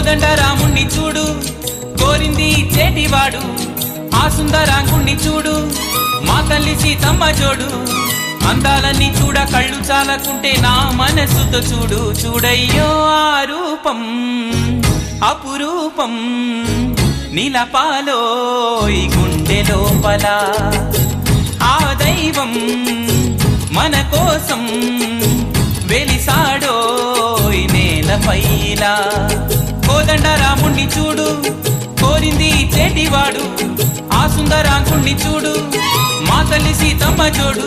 కోదండ రాముణ్ణి చూడు, కోరింది చేటివాడు. ఆ సుందరాంగుణ్ణి చూడు, మా తల్లి సీతమ్మ జోడు. అందాలన్నీ చూడ కళ్ళు చాలకుంటే నా మనసుతో చూడు. చూడయ్యో ఆ రూపం అపురూపం, నిలపాలో ఈ గుండె లోపల. ఆ దైవం మన కోసం వెలిసాడో ఈ నేలపైన. కోదండ రాముణ్ణి చూడు, కోరింది చేటివాడు. ఆ సుందరాంగుణ్ణి చూడు, మా తల్లి సీతమ్మ జోడు.